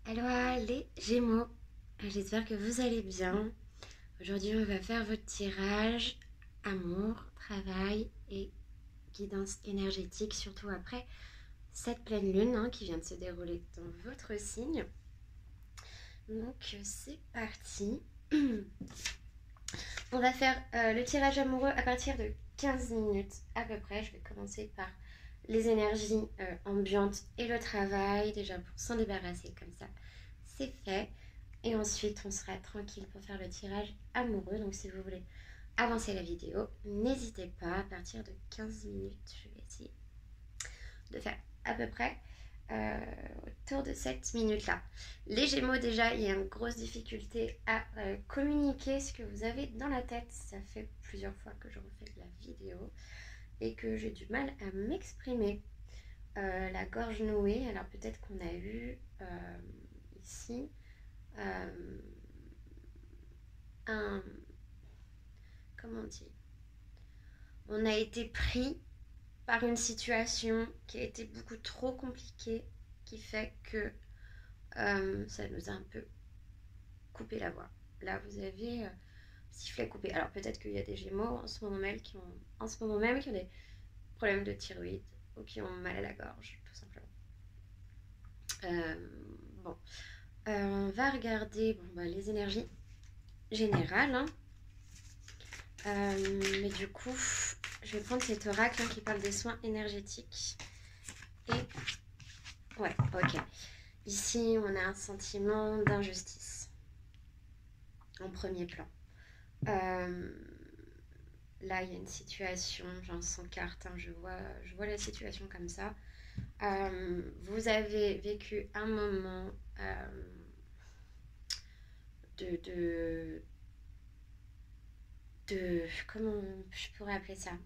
Aloha les Gémeaux, j'espère que vous allez bien. Aujourd'hui on va faire votre tirage amour, travail et guidance énergétique, surtout après cette pleine lune qui vient de se dérouler dans votre signe. Donc c'est parti. On va faire le tirage amoureux à partir de 15 minutes à peu près. Je vais commencer par les énergies ambiantes et le travail, déjà pour s'en débarrasser comme ça. C'est fait. Et ensuite, on sera tranquille pour faire le tirage amoureux. Donc, si vous voulez avancer la vidéo, n'hésitez pas. À partir de 15 minutes, je vais essayer de faire à peu près autour de cette minute-là. Les Gémeaux, déjà, il y a une grosse difficulté à communiquer ce que vous avez dans la tête. Ça fait plusieurs fois que je refais la vidéo et que j'ai du mal à m'exprimer. La gorge nouée, alors peut-être qu'on a eu ici comment on dit, on a été pris par une situation qui a été beaucoup trop compliquée, qui fait que ça nous a un peu coupé la voix. Là vous avez sifflet coupé. Alors peut-être qu'il y a des Gémeaux en ce moment même qui ont des problèmes de thyroïde ou qui ont mal à la gorge, tout simplement. Bon, on va regarder les énergies générales. Mais du coup, je vais prendre cet oracle qui parle des soins énergétiques. Et ouais, ok. Ici, on a un sentiment d'injustice en premier plan. Là, il y a une situation, j'en sens carte, je vois la situation comme ça. Vous avez vécu un moment de comment je pourrais appeler ça,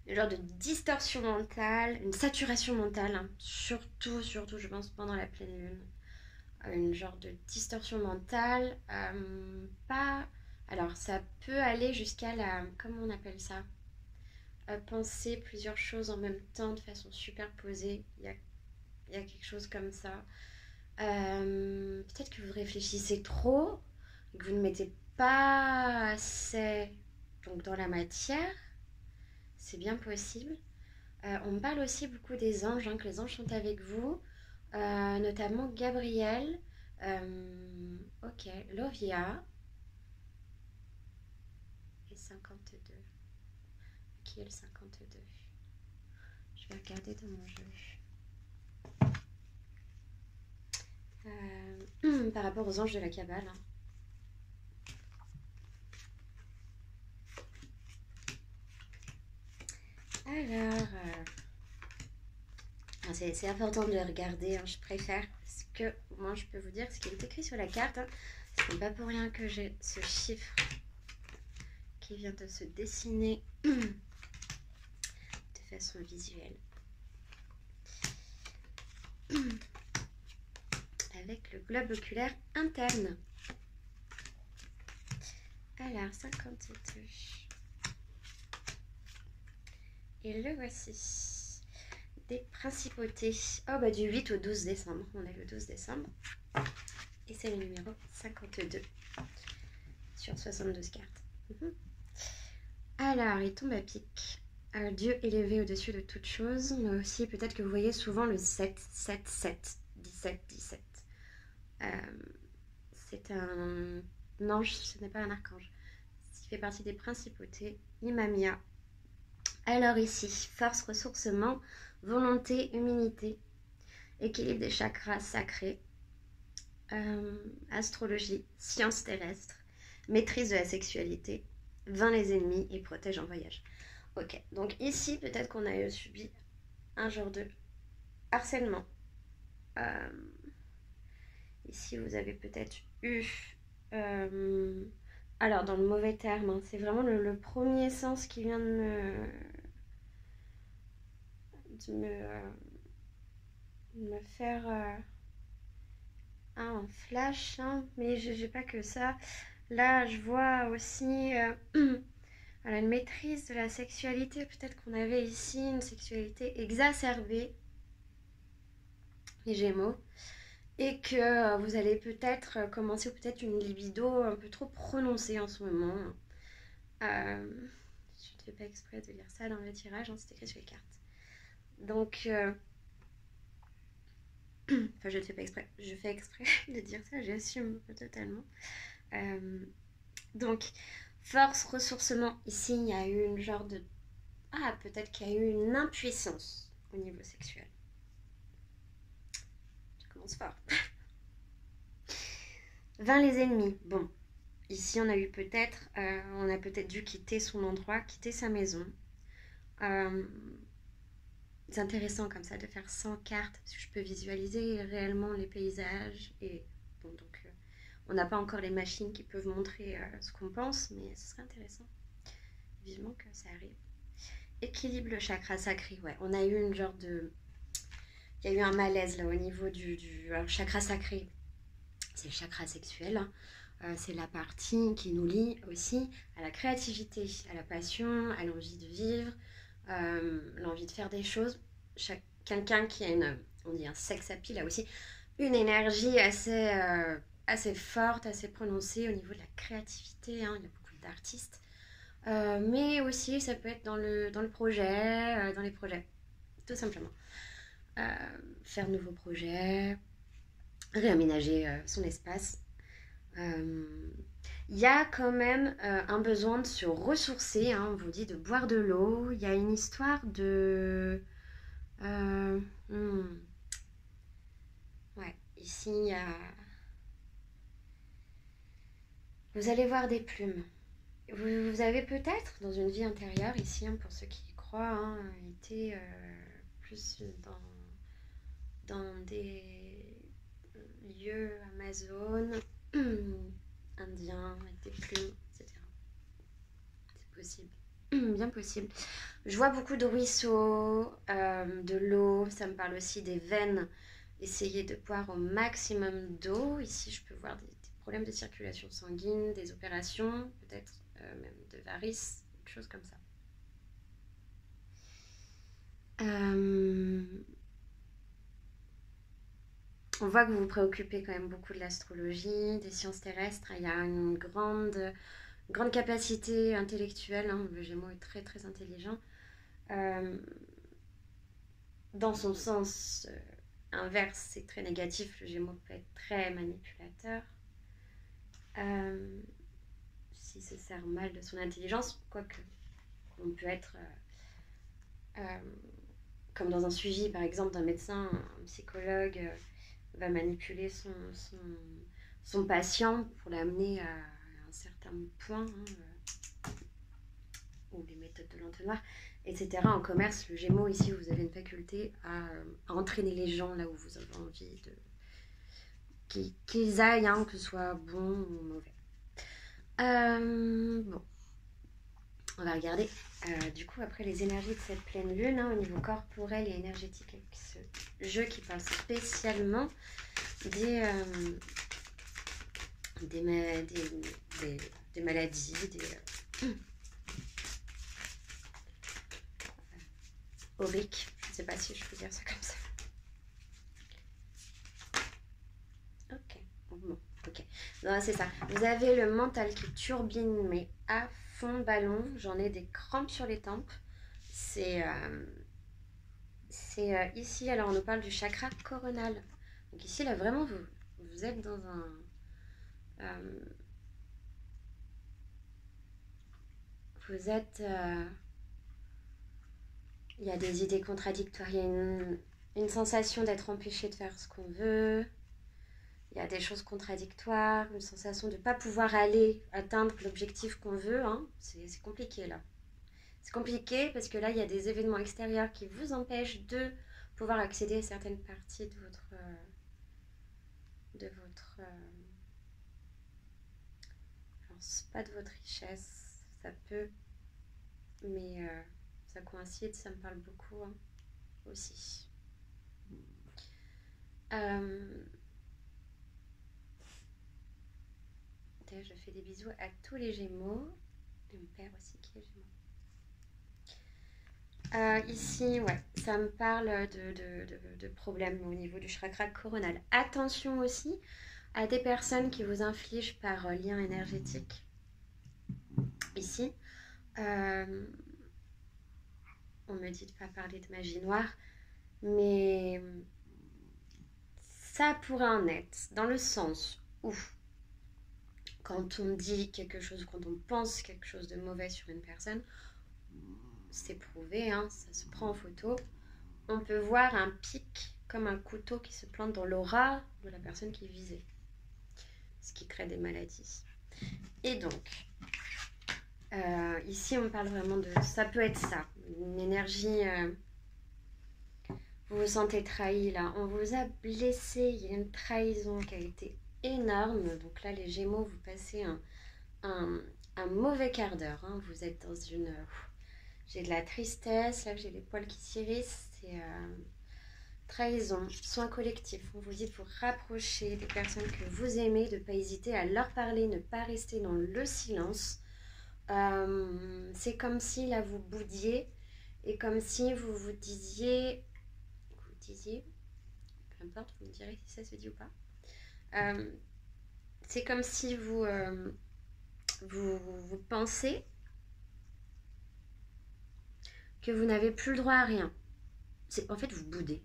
un genre de distorsion mentale, une saturation mentale, surtout je pense pendant la pleine lune, une genre de distorsion mentale, pas, alors ça peut aller jusqu'à la, comment on appelle ça, penser plusieurs choses en même temps de façon superposée, il y a quelque chose comme ça. Peut-être que vous réfléchissez trop, que vous ne mettez pas assez donc dans la matière, c'est bien possible. On me parle aussi beaucoup des anges, que les anges sont avec vous, notamment Gabriel, ok, Lovia et 52. Qui est le 52? Je vais regarder dans mon jeu. Par rapport aux anges de la Kabbale. Alors, c'est important de le regarder, je préfère, parce que moi je peux vous dire ce qui est écrit sur la carte. Ce n'est pas pour rien que j'ai ce chiffre qui vient de se dessiner de façon visuelle. Avec le globe oculaire interne. Alors, 52. Et le voici. Des principautés. Oh, du 8 au 12 décembre. On est le 12 décembre. Et c'est le numéro 52 sur 72 cartes. Alors, il tombe à pic. Dieu élevé au-dessus de toute chose, mais aussi peut-être que vous voyez souvent le 7, 7, 7, 17, 17. C'est un ange, ce n'est pas un archange. Il fait partie des principautés. Imamia. Alors ici, force, ressourcement, volonté, humilité, équilibre des chakras sacrés, astrologie, science terrestre, maîtrise de la sexualité, vainc les ennemis et protège en voyage. Ok, donc ici, peut-être qu'on a subi un genre de harcèlement. Ici, vous avez peut-être eu... alors, dans le mauvais terme, c'est vraiment le premier sens qui vient de me faire un flash, mais j'ai pas que ça. Là, je vois aussi une maîtrise de la sexualité. Peut-être qu'on avait ici une sexualité exacerbée, les Gémeaux. et que vous allez peut-être commencer peut-être une libido un peu trop prononcée en ce moment. Je ne fais pas exprès de lire ça dans le tirage, hein, c'est écrit sur les cartes. Donc, enfin, je ne fais pas exprès, je fais exprès de dire ça, j'assume totalement. Donc, force, ressourcement, ici il y a eu une genre de... Ah, peut-être qu'il y a eu une impuissance au niveau sexuel. Je commence fort. 20 les ennemis. Bon, ici on a eu peut-être... on a peut-être dû quitter son endroit, quitter sa maison. C'est intéressant comme ça de faire 100 cartes, parce que je peux visualiser réellement les paysages. Et bon, donc on n'a pas encore les machines qui peuvent montrer ce qu'on pense, mais ce serait intéressant. Vivement que ça arrive. Équilibre le chakra sacré, ouais. On a eu une genre de... Il y a eu un malaise là au niveau du chakra sacré. C'est le chakra sexuel. C'est la partie qui nous lie aussi à la créativité, à la passion, à l'envie de vivre, l'envie de faire des choses. Quelqu'un qui a on dit un sex appeal, a aussi une énergie assez forte, assez prononcée au niveau de la créativité. Hein. Il y a beaucoup d'artistes. Mais aussi, ça peut être dans le projet, dans les projets, tout simplement. Faire de nouveaux projets, réaménager son espace. Il y a quand même un besoin de se ressourcer, hein, on vous dit de boire de l'eau. Il y a une histoire de... Ouais, ici, il y a... Vous allez voir des plumes. Vous avez peut-être, dans une vie antérieure, ici, hein, pour ceux qui y croient, hein, été plus dans des lieux amazones, indiens, avec des plumes, etc. C'est possible. Bien possible. Je vois beaucoup de ruisseaux, de l'eau. Ça me parle aussi des veines. Essayez de boire au maximum d'eau. Ici, je peux voir des problèmes de circulation sanguine, des opérations, peut-être même de varices, quelque chose comme ça. On voit que vous vous préoccupez quand même beaucoup de l'astrologie, des sciences terrestres. Il y a une grande capacité intellectuelle. Hein. Le Gémeaux est très très intelligent. Dans son sens inverse, c'est très négatif. Le Gémeaux peut être très manipulateur. S'il se sert mal de son intelligence, quoique on peut être comme dans un suivi par exemple d'un médecin, un psychologue va manipuler son patient pour l'amener à un certain point, hein, ou les méthodes de l'entonnoir, etc. En commerce, le Gémeaux, ici, vous avez une faculté à entraîner les gens là où vous avez envie qu'ils aillent, hein, que ce soit bon ou mauvais. Bon, on va regarder du coup après les énergies de cette pleine lune, hein, au niveau corporel et énergétique, avec ce jeu qui parle spécialement des maladies, auriques, je ne sais pas si je peux dire ça comme ça. Ok. Non, c'est ça. Vous avez le mental qui turbine, mais à fond ballon. J'en ai des crampes sur les tempes. C'est ici, alors on nous parle du chakra coronal. Donc ici, là, vraiment, vous êtes dans un... vous êtes... il y a des idées contradictoires. Il y a une sensation d'être empêché de faire ce qu'on veut. Il y a des choses contradictoires, une sensation de ne pas pouvoir aller atteindre l'objectif qu'on veut. Hein. C'est compliqué là. C'est compliqué parce que là, il y a des événements extérieurs qui vous empêchent de pouvoir accéder à certaines parties de votre alors, c'est pas de votre richesse, ça peut, mais ça coïncide, ça me parle beaucoup, hein, aussi. Je fais des bisous à tous les Gémeaux et mon père aussi qui est Gémeaux. Ici, ouais, ça me parle de problèmes au niveau du chakra coronal. Attention aussi à des personnes qui vous infligent par lien énergétique. Ici, on me dit de ne pas parler de magie noire, mais ça pourrait en être, dans le sens où quand on dit quelque chose, quand on pense quelque chose de mauvais sur une personne, c'est prouvé, hein, ça se prend en photo, on peut voir un pic comme un couteau qui se plante dans l'aura de la personne qui est visée, ce qui crée des maladies. Et donc, ici on parle vraiment de... Ça peut être ça, une énergie... vous vous sentez trahi là, on vous a blessé, il y a une trahison qui a été énorme. Donc là les Gémeaux, vous passez un mauvais quart d'heure, hein. Vous êtes dans une... j'ai de la tristesse, là j'ai les poils qui s'irrissent, c'est trahison, soin collectif. On vous dit de vous rapprocher des personnes que vous aimez, de ne pas hésiter à leur parler, ne pas rester dans le silence. C'est comme si là vous boudiez et comme si vous vous disiez, peu importe, vous me direz si ça se dit ou pas. C'est comme si vous pensez que vous n'avez plus le droit à rien. En fait, vous boudez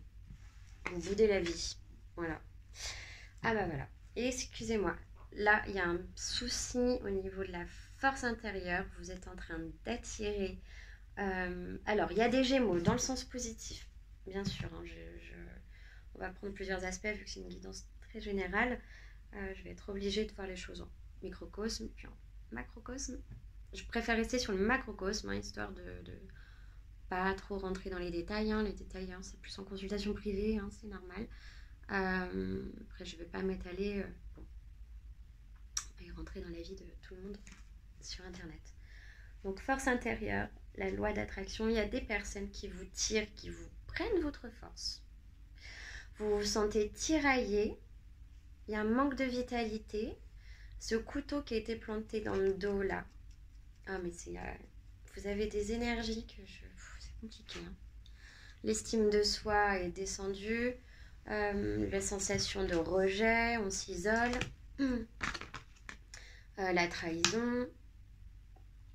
la vie. Voilà. Ah bah voilà. Et excusez-moi, là, il y a un souci au niveau de la force intérieure. Vous êtes en train d'attirer... alors, il y a des Gémeaux dans le sens positif, bien sûr. Hein, on va prendre plusieurs aspects vu que c'est une guidance très générale. Je vais être obligée de voir les choses en microcosme puis en macrocosme. Je préfère rester sur le macrocosme, hein, histoire de pas trop rentrer dans les détails. Hein. Les détails, hein, c'est plus en consultation privée, hein, c'est normal. Après, je ne vais pas m'étaler et rentrer dans la vie de tout le monde sur Internet. Donc, force intérieure, la loi d'attraction, il y a des personnes qui vous tirent, qui vous prennent votre force. Vous vous sentez tiraillé, il y a un manque de vitalité. Ce couteau qui a été planté dans le dos, là, ah mais c'est... vous avez des énergies que c'est compliqué. Hein. L'estime de soi est descendue. La sensation de rejet, on s'isole. La trahison.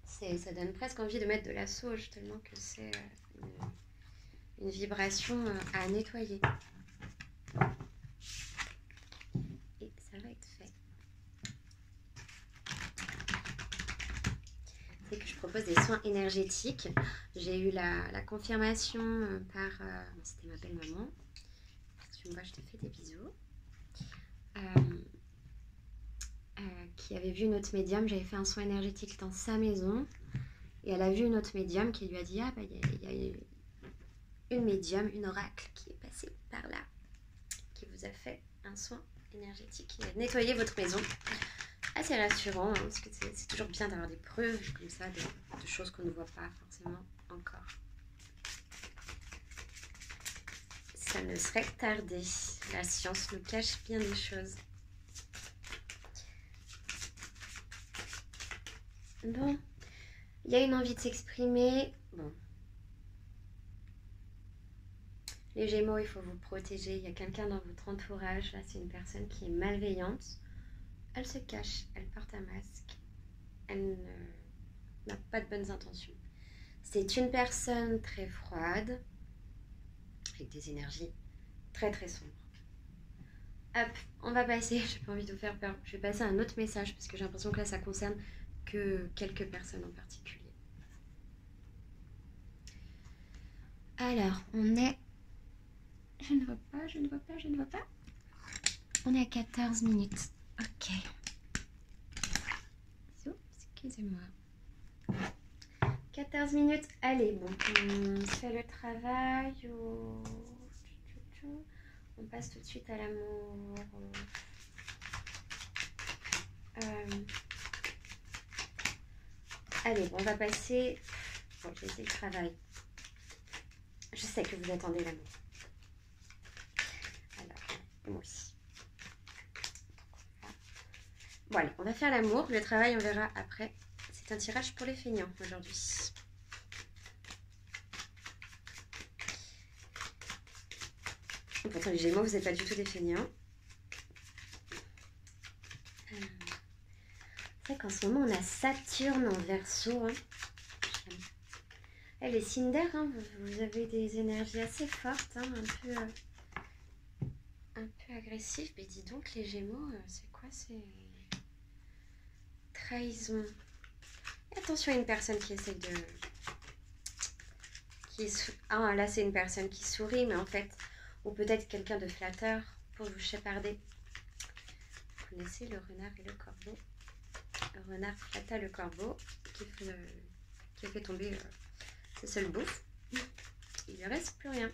Ça donne presque envie de mettre de la sauge, tellement que c'est une vibration à nettoyer. Et ça va être fait. C'est que je propose des soins énergétiques. J'ai eu la confirmation par... c'était ma belle-maman. Si tu me vois, je te fais des bisous. Qui avait vu une autre médium. J'avais fait un soin énergétique dans sa maison. Et elle a vu une autre médium qui lui a dit « Ah, bah, il y a une médium, une oracle qui est passée par là, qui vous a fait un soin énergétique, qui a nettoyé votre maison. » Assez rassurant, hein, parce que c'est toujours bien d'avoir des preuves comme ça, de choses qu'on ne voit pas forcément encore. Ça ne serait tardé. La science nous cache bien des choses. Bon, il y a une envie de s'exprimer. Bon. Les Gémeaux, il faut vous protéger. Il y a quelqu'un dans votre entourage. Là, c'est une personne qui est malveillante. Elle se cache, elle porte un masque. Elle n'a pas de bonnes intentions. C'est une personne très froide, avec des énergies très très sombres. Hop, on va passer, j'ai pas envie de vous faire peur. Je vais passer à un autre message parce que j'ai l'impression que là, ça concerne que quelques personnes en particulier. Alors, on est... Je ne vois pas. On est à 14 minutes. Ok. Excusez-moi. 14 minutes. Allez, bon. On fait le travail. On passe tout de suite à l'amour. Allez, bon, on va passer... Bon, j'ai essayé le travail. Je sais que vous attendez l'amour. Alors, moi aussi. Bon, allez, on va faire l'amour. Le travail, on verra après. C'est un tirage pour les feignants aujourd'hui. pourtant les Gémeaux, vous n'êtes pas du tout des feignants. C'est vrai qu'en ce moment, on a Saturne en Verseau. Hein. Les signes d'air, hein, vous avez des énergies assez fortes, hein, un peu agressives. Mais dis donc, les Gémeaux, c'est quoi? C'est trahison. Et attention à une personne qui essaie de... Ah, là, c'est une personne qui sourit, mais en fait, ou peut-être quelqu'un de flatteur pour vous chaparder. Vous connaissez le renard et le corbeau? Le renard flatta le corbeau qui a fait tomber ses seules bouffes. Il ne reste plus rien.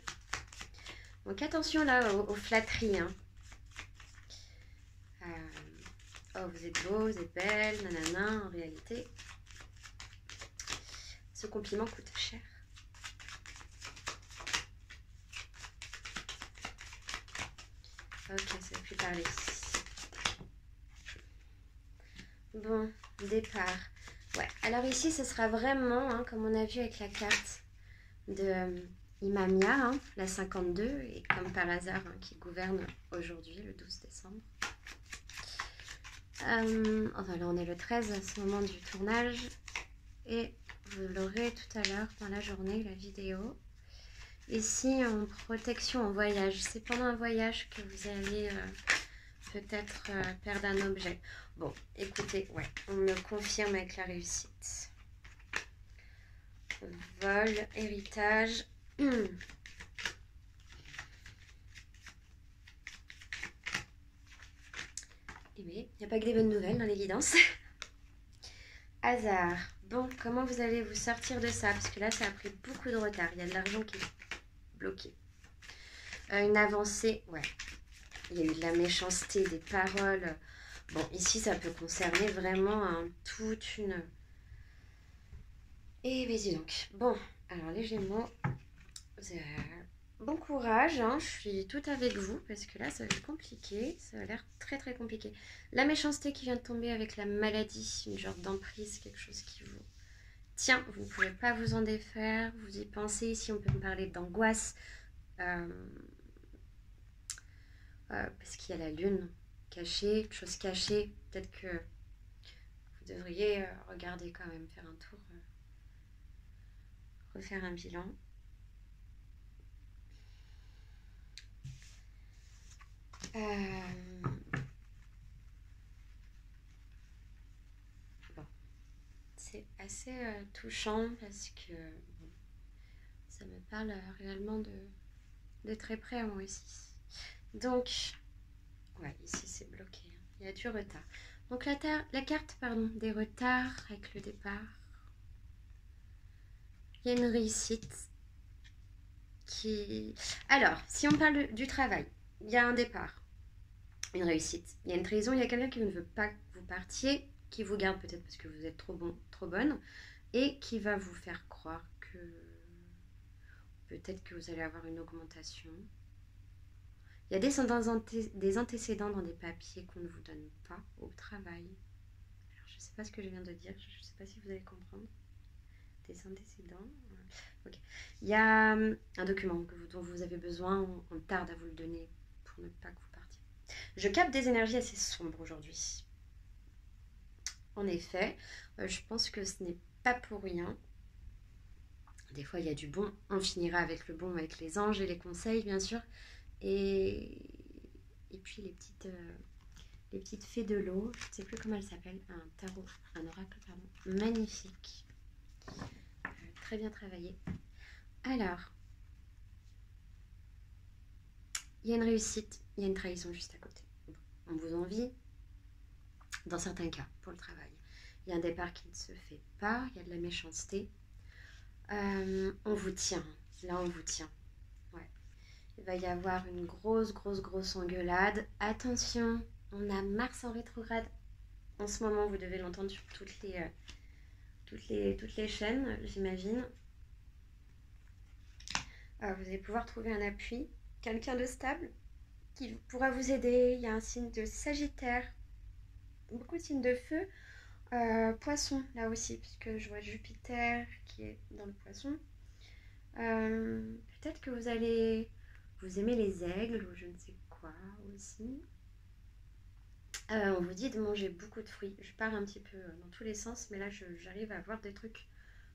Donc attention là aux flatteries. Hein. Oh, vous êtes beau, vous êtes belle, nanana. En réalité, ce compliment coûte cher. Ok, ça ne plus parler. Bon, départ. Ouais, alors ici, ce sera vraiment, hein, comme on a vu avec la carte de Imamia, hein, la 52, et comme par hasard, hein, qui gouverne aujourd'hui, le 12 décembre. Enfin là, on est le 13 à ce moment du tournage, et vous l'aurez tout à l'heure dans la journée, la vidéo. Ici, en protection en voyage, c'est pendant un voyage que vous allez peut-être perdre un objet. Bon, écoutez, ouais, on me confirme avec la réussite. Vol, héritage. Et oui, il n'y a pas que des bonnes nouvelles dans l'évidence. Hasard. Bon, comment vous allez vous sortir de ça? Parce que là, ça a pris beaucoup de retard. Il y a de l'argent qui est bloqué. Une avancée, ouais. Il y a eu de la méchanceté, des paroles. Bon, ici, ça peut concerner vraiment hein, toute une... Et mais dis donc. Bon, alors les Gémeaux, bon courage, hein, je suis tout avec vous parce que là, ça va être compliqué. Ça a l'air très très compliqué. La méchanceté qui vient de tomber avec la maladie, une genre d'emprise, quelque chose qui vous... Tiens, vous ne pouvez pas vous en défaire, vous y pensez. Ici, on peut me parler d'angoisse. Parce qu'il y a la lune cachée, chose cachée. Peut-être que vous devriez regarder quand même, faire un tour, refaire un bilan. Bon, c'est assez touchant parce que bon, ça me parle réellement de très près à moi aussi. Donc, ouais, ici c'est bloqué. Il y a du retard. Donc la carte, pardon, des retards avec le départ. Il y a une réussite qui... Alors, si on parle du travail, il y a un départ, une réussite. Il y a une trahison, il y a quelqu'un qui ne veut pas que vous partiez, qui vous garde peut-être parce que vous êtes trop bon, trop bonne, et qui va vous faire croire que peut-être que vous allez avoir une augmentation. Il y a des antécédents dans des papiers qu'on ne vous donne pas au travail. Alors, je ne sais pas ce que je viens de dire, je ne sais pas si vous allez comprendre. Des antécédents. Okay. Il y a un document dont vous avez besoin, on tarde à vous le donner pour ne pas que vous partiez. Je capte des énergies assez sombres aujourd'hui. En effet, je pense que ce n'est pas pour rien. Des fois, il y a du bon. On finira avec le bon, avec les anges et les conseils, bien sûr. Et puis les petites fées de l'eau, je ne sais plus comment elles s'appellent, un tarot, un oracle, pardon, magnifique. Très bien travaillé. Alors, il y a une réussite, il y a une trahison juste à côté. Bon, on vous envie, dans certains cas, pour le travail. Il y a un départ qui ne se fait pas, il y a de la méchanceté. On vous tient, là on vous tient. Ouais. Il va y avoir une grosse engueulade. Attention, on a Mars en rétrograde. En ce moment, vous devez l'entendre sur toutes les chaînes, j'imagine. Vous allez pouvoir trouver un appui, quelqu'un de stable qui pourra vous aider. Il y a un signe de Sagittaire, beaucoup de signes de feu. Poisson, là aussi, puisque je vois Jupiter qui est dans le poisson. Peut-être que vous allez Vous aimez les aigles ou je ne sais quoi aussi. On vous dit de manger beaucoup de fruits. Je pars un petit peu dans tous les sens, mais là j'arrive à voir des trucs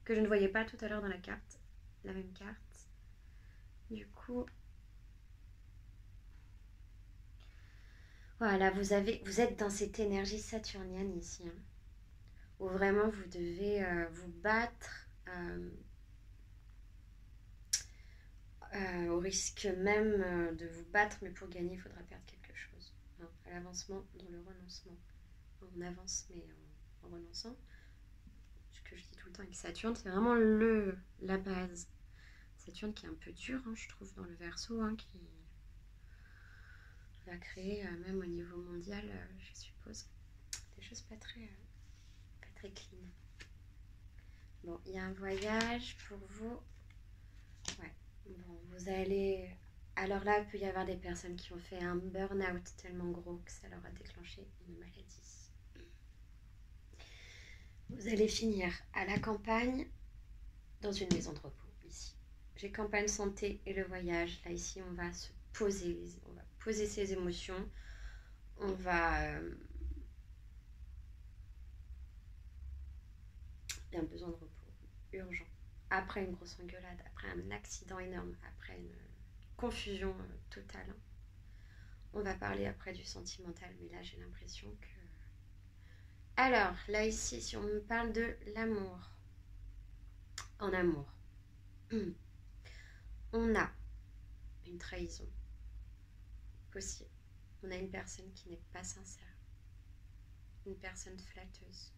que je ne voyais pas tout à l'heure dans la carte. La même carte. Du coup, voilà, vous êtes dans cette énergie saturnienne ici, hein, où vraiment vous devez vous battre au risque même de vous battre, mais pour gagner, il faudra perdre quelque chose. Hein, à l'avancement, dans le renoncement. On avance, mais en renonçant. Ce que je dis tout le temps avec Saturne, c'est vraiment la base. Saturne qui est un peu dur, hein, je trouve, dans le Verseau, hein, qui va créer, même au niveau mondial, je suppose, des choses pas très clean. Bon, il y a un voyage pour vous. Ouais, bon, vous allez... Alors là, il peut y avoir des personnes qui ont fait un burn-out tellement gros que ça leur a déclenché une maladie. Vous allez finir à la campagne, dans une maison de repos, ici. J'ai campagne, santé et le voyage. Là, ici, on va se poser. On va poser ses émotions. On va... Il y a un besoin de repos. Urgent. Après une grosse engueulade, après un accident énorme, après une confusion totale. On va parler après du sentimental, mais là, j'ai l'impression que... Alors, là, ici, si on me parle de l'amour. En amour. On a une trahison possible. On a une personne qui n'est pas sincère. Une personne flatteuse.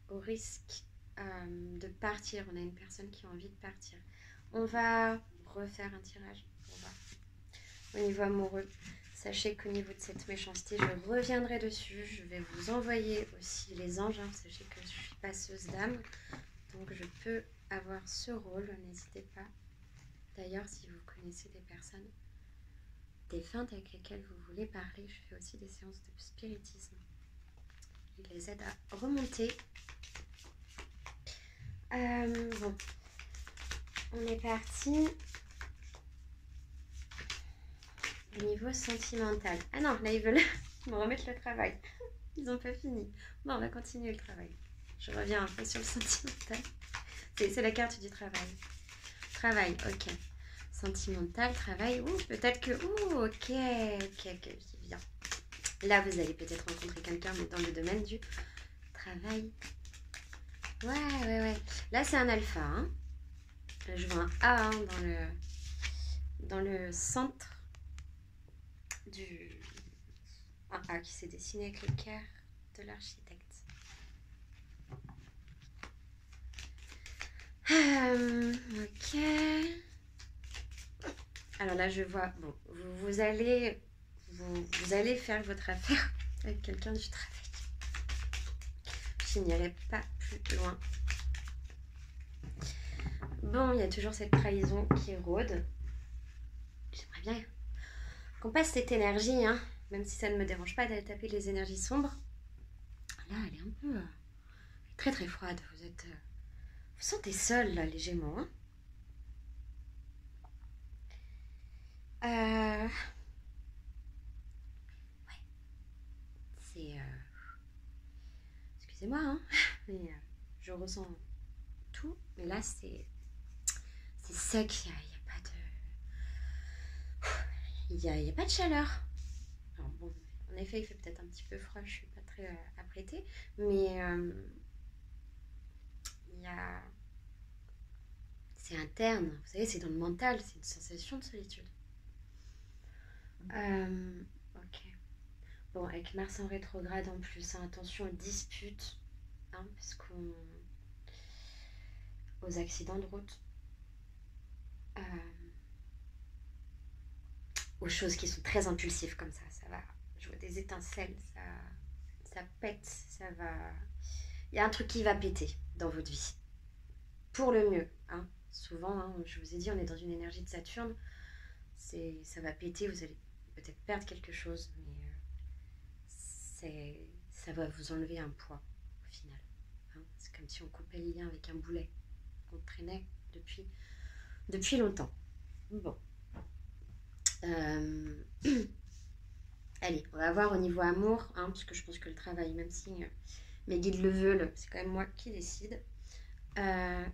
Au risque de partir, on a une personne qui a envie de partir. On va refaire un tirage pour voir. Au niveau amoureux, sachez qu'au niveau de cette méchanceté, je reviendrai dessus. Je vais vous envoyer aussi les anges. Hein. Sachez que je suis passeuse d'âme, donc je peux avoir ce rôle. N'hésitez pas. D'ailleurs, si vous connaissez des personnes défuntes avec lesquelles vous voulez parler, je fais aussi des séances de spiritisme. Il les aide à remonter. Bon, on est parti. Au niveau sentimental. Ah non, là ils veulent me remettre le travail. Ils n'ont pas fini. Bon, on va continuer le travail. Je reviens un peu sur le sentimental. C'est la carte du travail. Travail, ok. Sentimental, travail. Ouh, peut-être que... Ouh, ok, bien. Là, vous allez peut-être rencontrer quelqu'un, mais dans le domaine du travail. Ouais. Là, c'est un alpha. Hein. Je vois un A hein, dans le centre du... Un A qui s'est dessiné avec le cœur de l'architecte. Ok. Alors là, je vois... Bon, vous allez faire votre affaire avec quelqu'un du travail. Je n'irai pas plus loin. Bon, il y a toujours cette trahison qui rôde. J'aimerais bien qu'on passe cette énergie, hein, même si ça ne me dérange pas d'aller taper les énergies sombres. Là, elle est un peu très froide. Vous sentez seul, là, les Gémeaux. Hein. Ouais. C'est... Excusez-moi, hein, mais je ressens tout. Mais là, c'est sec. Il n'y a pas de chaleur. Alors bon, en effet, il fait peut-être un petit peu froid. Je ne suis pas très apprêtée. Mais il y a... C'est interne. Vous savez, c'est dans le mental. C'est une sensation de solitude. Ok. Bon, avec Mars en rétrograde en plus, hein, attention aux disputes, hein, parce aux accidents de route, aux choses qui sont très impulsives comme ça va. Je vois des étincelles, ça pète, ça va. Il y a un truc qui va péter dans votre vie, pour le mieux. Hein. Souvent, hein, je vous ai dit, on est dans une énergie de Saturne, ça va péter, vous allez peut-être perdre quelque chose, mais ça va vous enlever un poids au final. Hein. C'est comme si on coupait le lien avec un boulet qu'on traînait depuis depuis longtemps. Bon. Allez, on va voir au niveau amour, hein, parce que je pense que le travail, même si mes guides le veulent, c'est quand même moi qui décide. Euh...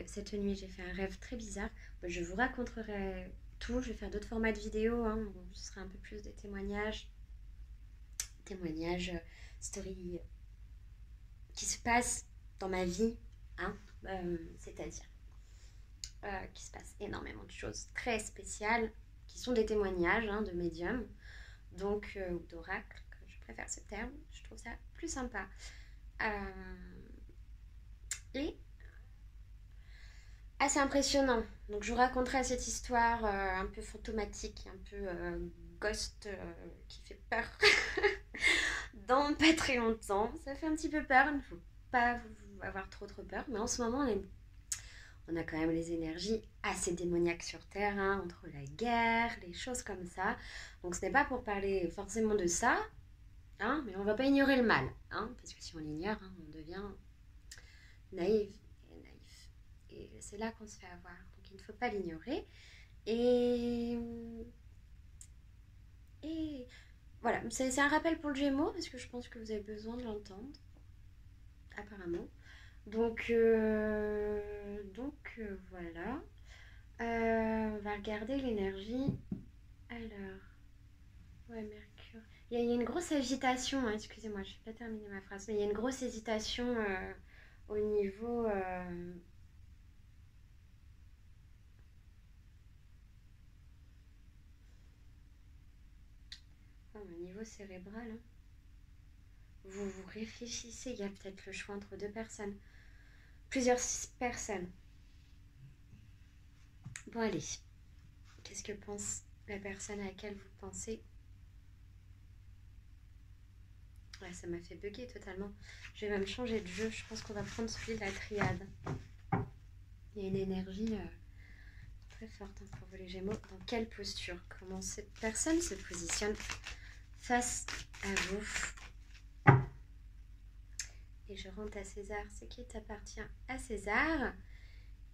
Cette nuit, j'ai fait un rêve très bizarre. Je vous raconterai tout. Je vais faire d'autres formats de vidéos. Hein. Bon, ce sera un peu plus des témoignages. Témoignages, stories qui se passent dans ma vie. Hein. C'est-à-dire qu'il se passe énormément de choses très spéciales qui sont des témoignages hein, de médiums. Donc, ou d'oracles. Je préfère ce terme. Je trouve ça plus sympa. Et assez impressionnant. Donc je vous raconterai cette histoire un peu fantomatique, un peu ghost qui fait peur dans pas très longtemps. Ça fait un petit peu peur, il ne faut pas avoir trop peur. Mais en ce moment, on a quand même les énergies assez démoniaques sur Terre, hein, entre la guerre, les choses comme ça. Donc ce n'est pas pour parler forcément de ça, hein, mais on ne va pas ignorer le mal. Hein, parce que si on l'ignore, hein, on devient naïf. Et c'est là qu'on se fait avoir. Donc il ne faut pas l'ignorer. Et voilà, c'est un rappel pour le Gémeaux, parce que je pense que vous avez besoin de l'entendre, apparemment. Donc voilà. On va regarder l'énergie. Alors, ouais, Mercure. Il y a une grosse agitation, hein, excusez-moi, je n'ai pas terminé ma phrase, mais il y a une grosse hésitation au niveau... au niveau cérébral, hein. Vous réfléchissez, il y a peut-être le choix entre deux personnes. Plusieurs personnes. Bon, allez. Qu'est-ce que pense la personne à laquelle vous pensez? Ouais, ça m'a fait bugger totalement. Je vais même changer de jeu. Je pense qu'on va prendre celui de la triade. Il y a une énergie très forte hein, pour vous les Gémeaux. Dans quelle posture? Comment cette personne se positionne face à vous? Et je rentre à César, ce qui appartient à César.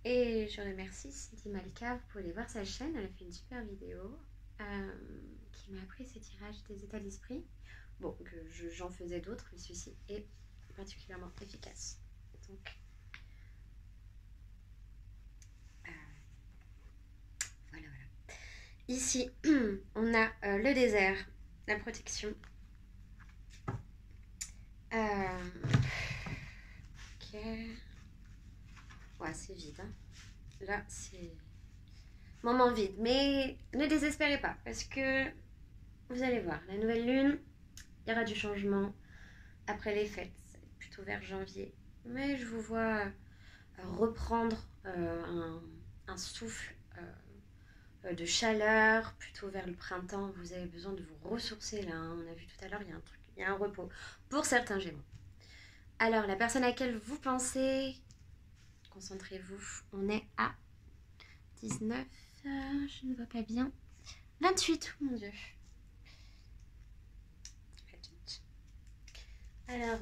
Et je remercie Sidi Malka, vous pouvez aller voir sa chaîne, elle a fait une super vidéo qui m'a appris ces tirages des états d'esprit. Bon, j'en faisais d'autres, mais celui-ci est particulièrement efficace. Donc, voilà. Ici, on a le désert, la protection. Ok. Ouais, c'est vide. Hein. Là, c'est moment vide. Mais ne désespérez pas, parce que vous allez voir, la nouvelle lune, il y aura du changement après les fêtes, plutôt vers janvier. Mais je vous vois reprendre un souffle de chaleur, plutôt vers le printemps. Vous avez besoin de vous ressourcer là. Hein. On a vu tout à l'heure, il y a un truc, il y a un repos pour certains Gémeaux. Alors, la personne à laquelle vous pensez, concentrez-vous. On est à 19, je ne vois pas bien. 28, mon Dieu. 28. Alors,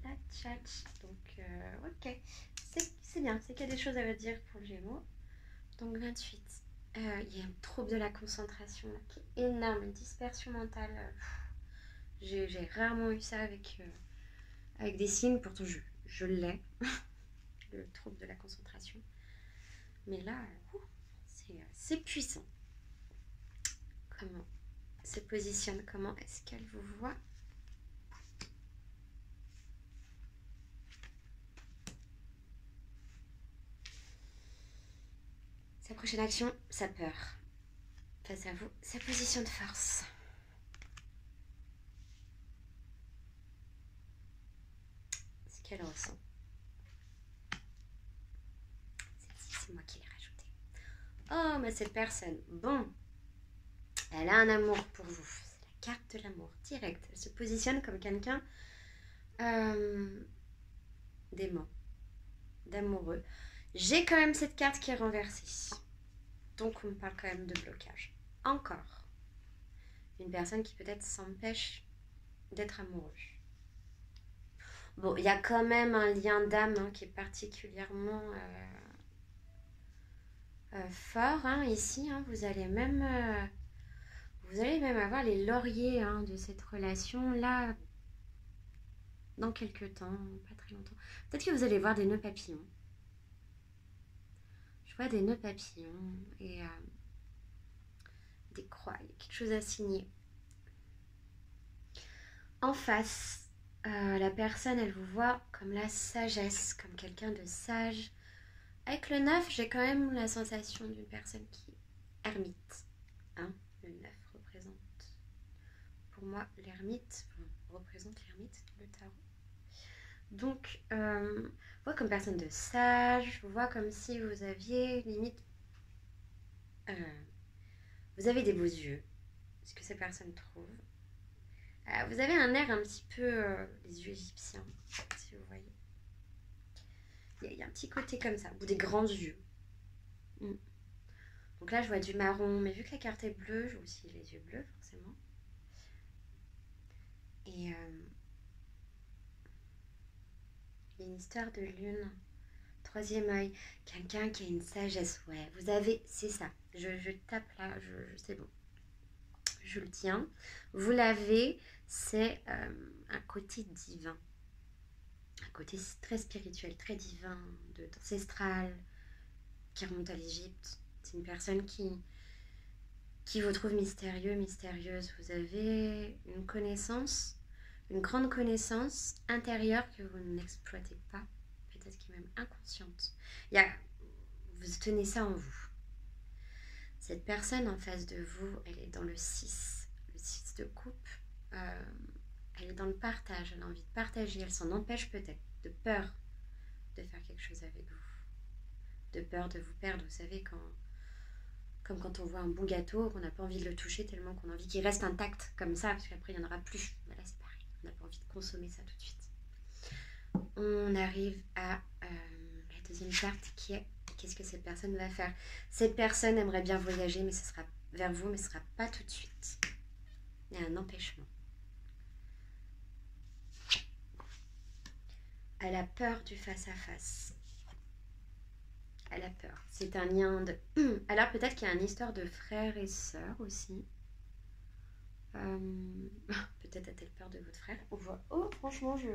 la tchatch. Donc, ok. C'est bien, c'est qu'il y a des choses à vous dire pour le Gémeaux. Donc, 28. Il y a un trouble de la concentration là, qui est énorme, une dispersion mentale. J'ai rarement eu ça avec des signes, pourtant je l'ai, le trouble de la concentration. Mais là, c'est puissant. Comment se positionne, comment est-ce qu'elle vous voit? Sa prochaine action, sa peur. Face à vous, sa position de force. Ce qu'elle ressent. C'est moi qui l'ai rajouté. Oh, mais cette personne, bon, elle a un amour pour vous. C'est la carte de l'amour, direct. Elle se positionne comme quelqu'un d'aimant, d'amoureux. J'ai quand même cette carte qui est renversée. Donc on parle quand même de blocage. Encore. Une personne qui peut-être s'empêche d'être amoureux. Bon, il y a quand même un lien d'âme hein, qui est particulièrement fort hein, ici. Hein. Vous allez même avoir les lauriers hein, de cette relation là dans quelques temps, pas très longtemps. Peut-être que vous allez voir des nœuds papillons. Je vois des nœuds papillons et des croix. Il y a quelque chose à signer. En face, la personne, elle vous voit comme la sagesse, comme quelqu'un de sage. Avec le 9, j'ai quand même la sensation d'une personne qui est ermite. Hein, le 9 représente, pour moi, l'ermite, représente l'ermite dans le tarot. Donc, je vous vois comme personne de sage, je vous vois comme si vous aviez limite... vous avez des beaux yeux, ce que ces personnes trouvent. Vous avez un air un petit peu les yeux égyptiens, si vous voyez. Il y a un petit côté comme ça, ou des grands yeux. Donc là, je vois du marron, mais vu que la carte est bleue, je vois aussi les yeux bleus, forcément. Et il y a une histoire de lune, troisième œil, quelqu'un qui a une sagesse, ouais. Vous avez, c'est ça, je tape là, c'est bon. Je le tiens. Vous l'avez, c'est un côté divin. Un côté très spirituel, très divin, ancestral, qui remonte à l'Égypte. C'est une personne qui vous trouve mystérieux, mystérieuse. Vous avez une connaissance, une grande connaissance intérieure que vous n'exploitez pas, peut-être qui est même inconsciente. Vous tenez ça en vous. Cette personne en face de vous, elle est dans le 6 de coupe. Elle est dans le partage, elle a envie de partager, elle s'en empêche peut-être, de peur de faire quelque chose avec vous, de peur de vous perdre. Vous savez, comme quand on voit un bon gâteau, qu'on n'a pas envie de le toucher tellement qu'on a envie qu'il reste intact comme ça, parce qu'après il n'y en aura plus. Là c'est pareil, on n'a pas envie de consommer ça tout de suite. On arrive à la deuxième carte qui est qu'est-ce que cette personne va faire. Cette personne aimerait bien voyager, mais ce sera vers vous, mais ce ne sera pas tout de suite. Il y a un empêchement. Elle a peur du face-à-face. Elle a peur. C'est un lien de... Alors peut-être qu'il y a une histoire de frères et sœurs aussi. Peut-être a-t-elle peur de votre frère. On voit... Oh, franchement, je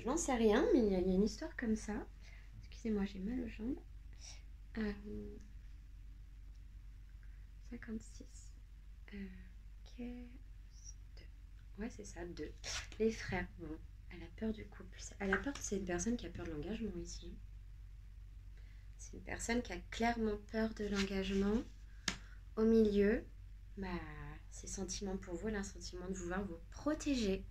n'en sais rien, mais il y a une histoire comme ça. Excusez-moi, j'ai mal aux jambes. 56. Ok. 2. Ouais, c'est ça, 2. Les frères, bon. Elle a peur du couple. Elle a peur, c'est une personne qui a peur de l'engagement ici. C'est une personne qui a clairement peur de l'engagement. Au milieu, ses sentiments pour vous, l'insentiment de vouloir vous protéger.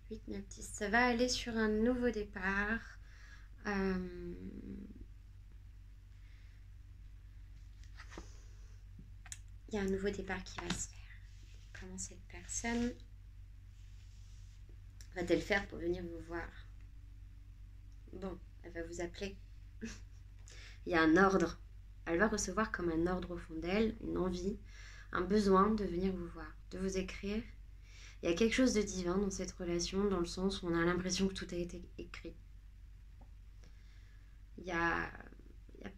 8, 9, 10. Ça va aller sur un nouveau départ. Il y a un nouveau départ qui va se faire. Comment cette personne va-t-elle faire pour venir vous voir? Bon, elle va vous appeler. Il y a un ordre. Elle va recevoir comme un ordre au fond d'elle, une envie, un besoin de venir vous voir, de vous écrire. Il y a quelque chose de divin dans cette relation, dans le sens où on a l'impression que tout a été écrit. Il y a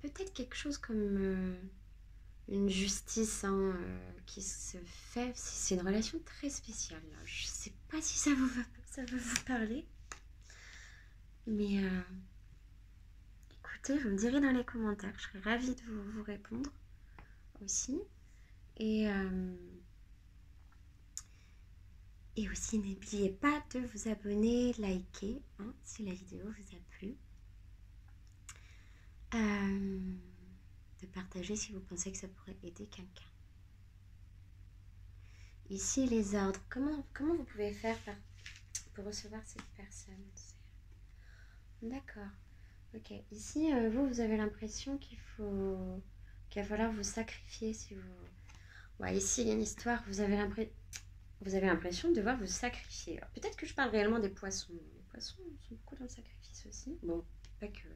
peut-être quelque chose comme une justice qui se fait. C'est une relation très spéciale. Là. Je ne sais pas si ça va vous parler. Mais écoutez, vous me direz dans les commentaires. Je serais ravie de vous répondre aussi. Et aussi, n'oubliez pas de vous abonner, liker, si la vidéo vous a plu. De partager si vous pensez que ça pourrait aider quelqu'un. Ici, les ordres. Comment vous pouvez faire pour recevoir cette personne? D'accord. Ok. Ici, vous avez l'impression qu'il va falloir vous sacrifier si vous... Ouais, ici, il y a une histoire. Vous avez l'impression de devoir vous sacrifier. Peut-être que je parle réellement des poissons. Les poissons sont beaucoup dans le sacrifice aussi. Bon, pas que...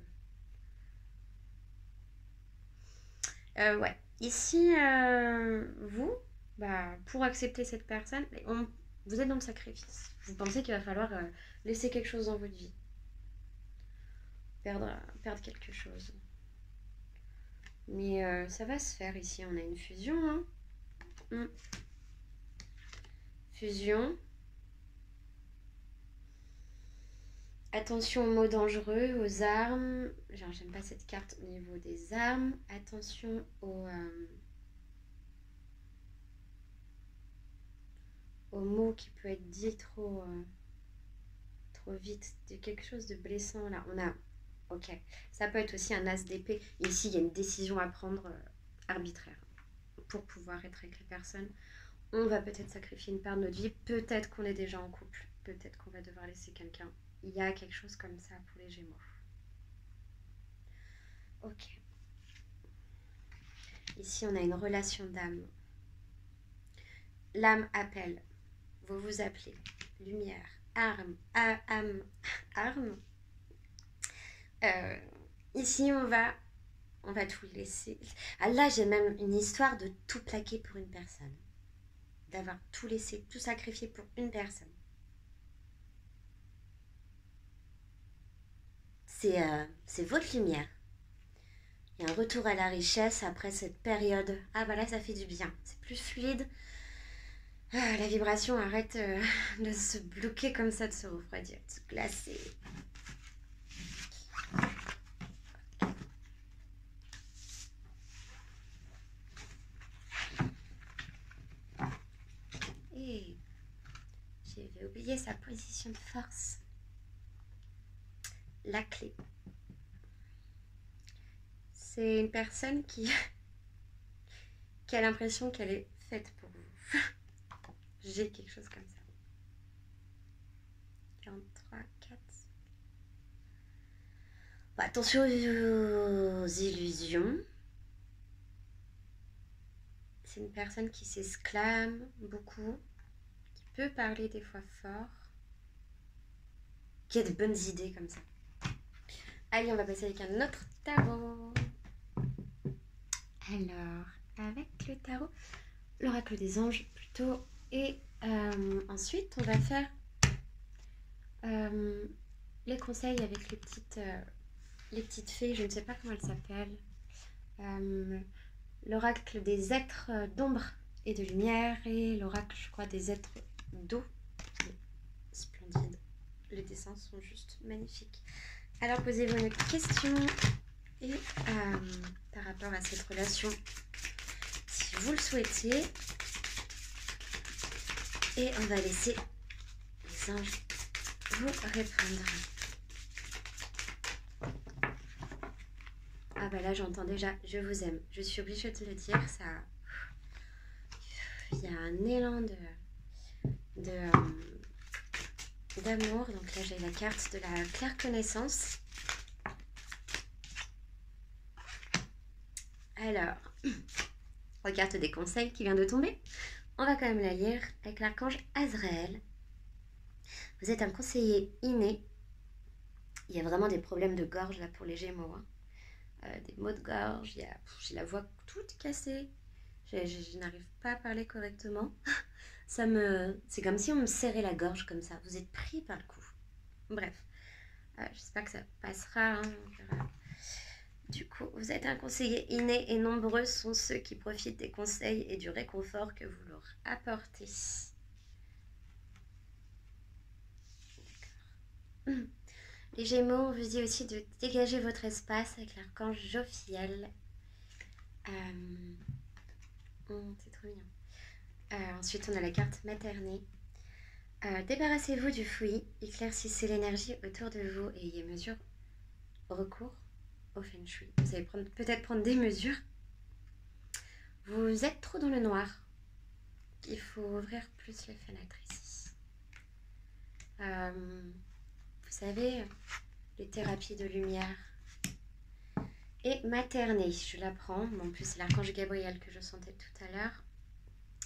ouais. Ici, vous, pour accepter cette personne, vous êtes dans le sacrifice. Vous pensez qu'il va falloir laisser quelque chose dans votre vie. Perdre quelque chose. Mais ça va se faire ici. On a une fusion. Hein. Fusion. Attention aux mots dangereux, aux armes. Genre, j'aime pas cette carte au niveau des armes. Attention aux mots qui peut être dit trop vite. De quelque chose de blessant là. On a... Ok. Ça peut être aussi un as d'épée. Ici, il y a une décision à prendre arbitraire. Pour pouvoir être avec la personne. On va peut-être sacrifier une part de notre vie. Peut-être qu'on est déjà en couple. Peut-être qu'on va devoir laisser quelqu'un. Il y a quelque chose comme ça pour les Gémeaux. Ok. Ici, on a une relation d'âme. L'âme appelle. Vous vous appelez. Lumière. Âme. Arme. Ici, on va tout laisser. Ah, là, j'ai même une histoire de tout plaquer pour une personne. D'avoir tout laissé, tout sacrifié pour une personne. C'est votre lumière. Il y a un retour à la richesse après cette période. Ah bah là, ça fait du bien. C'est plus fluide. Ah, la vibration arrête de se bloquer comme ça, de se refroidir, de se glacer. Et j'avais oublié sa position de force. La clé. C'est une personne qui a l'impression qu'elle est faite pour vous. J'ai quelque chose comme ça. 43, 4. Bon, attention aux illusions. C'est une personne qui s'exclame beaucoup, qui peut parler des fois fort, qui a de bonnes idées comme ça. Allez, on va passer avec un autre tarot. Alors, avec le tarot, l'oracle des anges plutôt. Et ensuite, on va faire les conseils avec les petites fées. Je ne sais pas comment elles s'appellent. L'oracle des êtres d'ombre et de lumière. Et l'oracle, je crois, des êtres d'eau. Splendide. Les dessins sont juste magnifiques. Alors, posez-vous une question. Et par rapport à cette relation, si vous le souhaitez, et on va laisser les anges vous répondre. Ah bah là j'entends déjà je vous aime. Je suis obligée de le dire, ça. Il y a un élan d'amour. Donc là j'ai la carte de la claire connaissance. Alors, regarde des conseils qui vient de tomber. On va quand même la lire avec l'archange Azraël. Vous êtes un conseiller inné. Il y a vraiment des problèmes de gorge là pour les Gémeaux. Des maux de gorge. J'ai la voix toute cassée. Je n'arrive pas à parler correctement. C'est comme si on me serrait la gorge comme ça. Vous êtes pris par le cou. Bref. J'espère que ça passera. Hein. Du coup, vous êtes un conseiller inné et nombreux sont ceux qui profitent des conseils et du réconfort que vous leur apportez. D'accord. Les Gémeaux, on vous dit aussi de dégager votre espace avec l'archange Jophiel. C'est trop mignon. Ensuite, on a la carte maternée. Débarrassez-vous du fouillis, éclaircissez l'énergie autour de vous et ayez recours au Feng Shui. Vous allez peut-être prendre des mesures. Vous êtes trop dans le noir. Il faut ouvrir plus les fenêtres ici. Vous savez, les thérapies de lumière. Et maternée, je la prends. En plus, c'est l'archange Gabriel que je sentais tout à l'heure.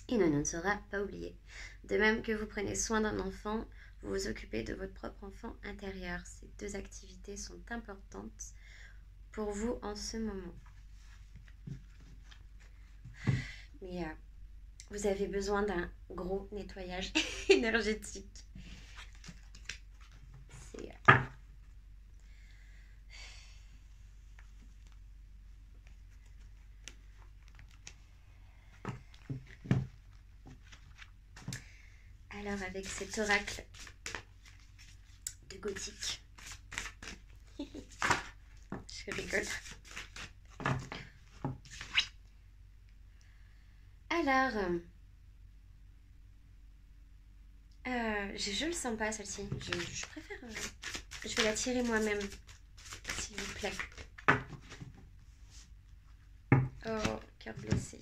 Il ne sera pas oublié. De même que vous prenez soin d'un enfant, vous vous occupez de votre propre enfant intérieur. Ces deux activités sont importantes pour vous en ce moment. mais vous avez besoin d'un gros nettoyage énergétique. C'est... Alors, avec cet oracle de gothique, je rigole. Alors, je le sens pas celle-ci. Je préfère. Je vais la tirer moi-même, s'il vous plaît. Oh, cœur blessé.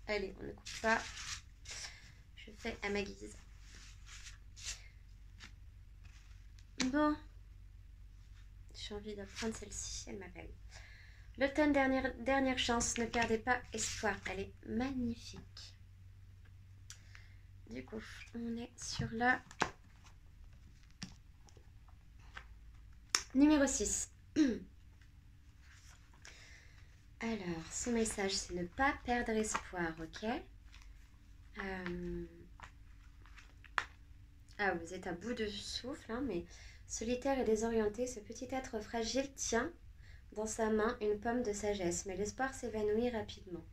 Allez, on ne coupe pas. Je fais à ma guise. Bon. J'ai envie de prendre celle-ci. Elle m'appelle. L'automne, dernière chance. Ne perdez pas espoir. Elle est magnifique. Du coup, on est sur la numéro 6. Alors, ce message, c'est ne pas perdre espoir, ok? Ah, vous êtes à bout de souffle, hein, mais solitaire et désorienté, ce petit être fragile tient dans sa main une pomme de sagesse, mais l'espoir s'évanouit rapidement.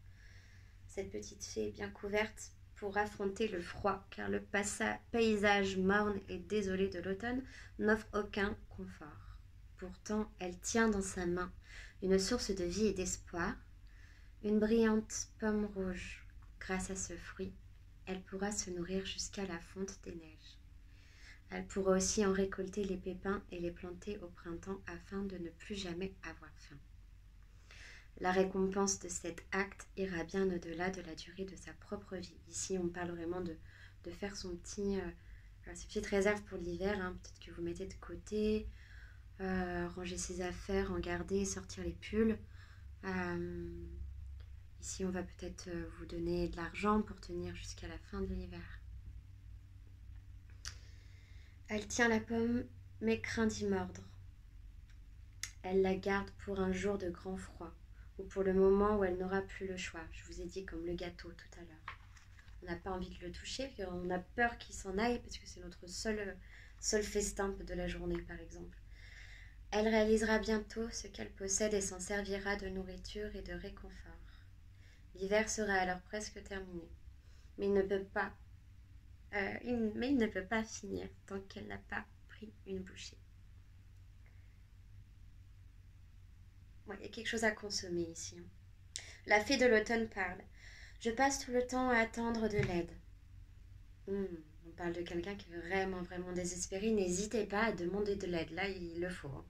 Cette petite fée est bien couverte pour affronter le froid, car le paysage morne et désolé de l'automne n'offre aucun confort. Pourtant, elle tient dans sa main une source de vie et d'espoir, une brillante pomme rouge. Grâce à ce fruit, elle pourra se nourrir jusqu'à la fonte des neiges. Elle pourra aussi en récolter les pépins et les planter au printemps afin de ne plus jamais avoir faim. La récompense de cet acte ira bien au-delà de la durée de sa propre vie. Ici, on parle vraiment de faire ses petites réserves pour l'hiver. Hein. Peut-être que vous mettez de côté, ranger ses affaires, en garder, sortir les pulls. Ici, on va peut-être vous donner de l'argent pour tenir jusqu'à la fin de l'hiver. Elle tient la pomme, mais craint d'y mordre. Elle la garde pour un jour de grand froid, ou pour le moment où elle n'aura plus le choix. Je vous ai dit comme le gâteau tout à l'heure. On n'a pas envie de le toucher, on a peur qu'il s'en aille, parce que c'est notre seul festin de la journée, par exemple. Elle réalisera bientôt ce qu'elle possède et s'en servira de nourriture et de réconfort. L'hiver sera alors presque terminé, mais il ne peut pas finir tant qu'elle n'a pas pris une bouchée. Ouais, il y a quelque chose à consommer ici. La fée de l'automne parle. Je passe tout le temps à attendre de l'aide. On parle de quelqu'un qui est vraiment, vraiment désespéré. N'hésitez pas à demander de l'aide. Là, il le faut.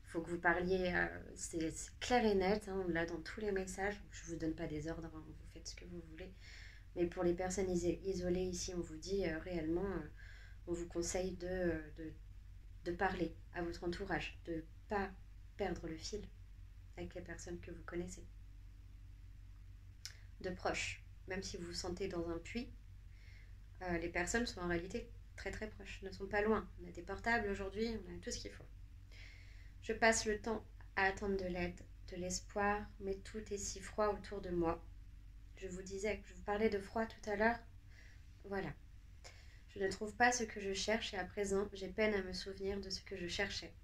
Il faut que vous parliez. C'est clair et net. Hein, on l'a dans tous les messages. Je ne vous donne pas des ordres. Hein, vous faites ce que vous voulez. Mais pour les personnes isolées ici, on vous dit réellement, on vous conseille de parler à votre entourage. De ne pas perdre le fil avec les personnes que vous connaissez. De proches. Même si vous vous sentez dans un puits, les personnes sont en réalité très très proches, ne sont pas loin. On a des portables aujourd'hui, on a tout ce qu'il faut. Je passe le temps à attendre de l'aide, de l'espoir, mais tout est si froid autour de moi. Je vous parlais de froid tout à l'heure. Voilà. Je ne trouve pas ce que je cherche et à présent, j'ai peine à me souvenir de ce que je cherchais,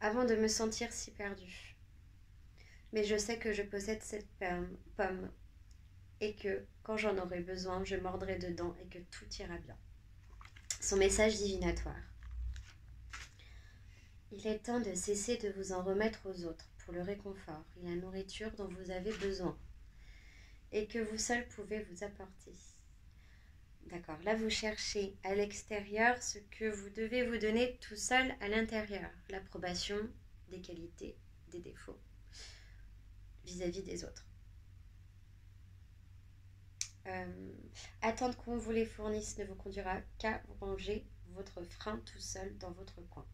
avant de me sentir si perdue. Mais je sais que je possède cette pomme et que, quand j'en aurai besoin, je mordrai dedans et que tout ira bien. Son message divinatoire. Il est temps de cesser de vous en remettre aux autres pour le réconfort et la nourriture dont vous avez besoin et que vous seul pouvez vous apporter. D'accord, là vous cherchez à l'extérieur ce que vous devez vous donner tout seul à l'intérieur. L'approbation des qualités, des défauts vis-à-vis des autres. Attendre qu'on vous les fournisse ne vous conduira qu'à ranger votre frein tout seul dans votre coin.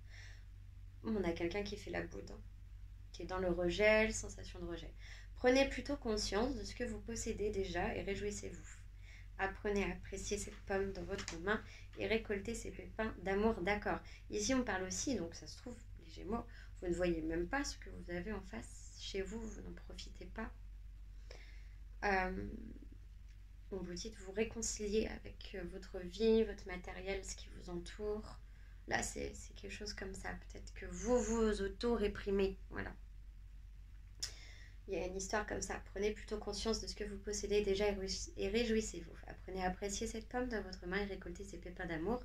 On a quelqu'un qui fait la bourde, hein, qui est dans le rejet, sensation de rejet. Prenez plutôt conscience de ce que vous possédez déjà et réjouissez-vous. Apprenez à apprécier cette pomme dans votre main et récoltez ces pépins d'amour, d'accord. Ici on parle aussi, donc ça se trouve, les Gémeaux, vous ne voyez même pas ce que vous avez en face chez vous, vous n'en profitez pas. on vous dit de vous réconcilier avec votre vie, votre matériel, ce qui vous entoure. Là, c'est quelque chose comme ça. Peut-être que vous vous auto-réprimez. Voilà. Il y a une histoire comme ça. Prenez plutôt conscience de ce que vous possédez déjà et réjouissez-vous. Apprenez à apprécier cette pomme dans votre main et récoltez ces pépins d'amour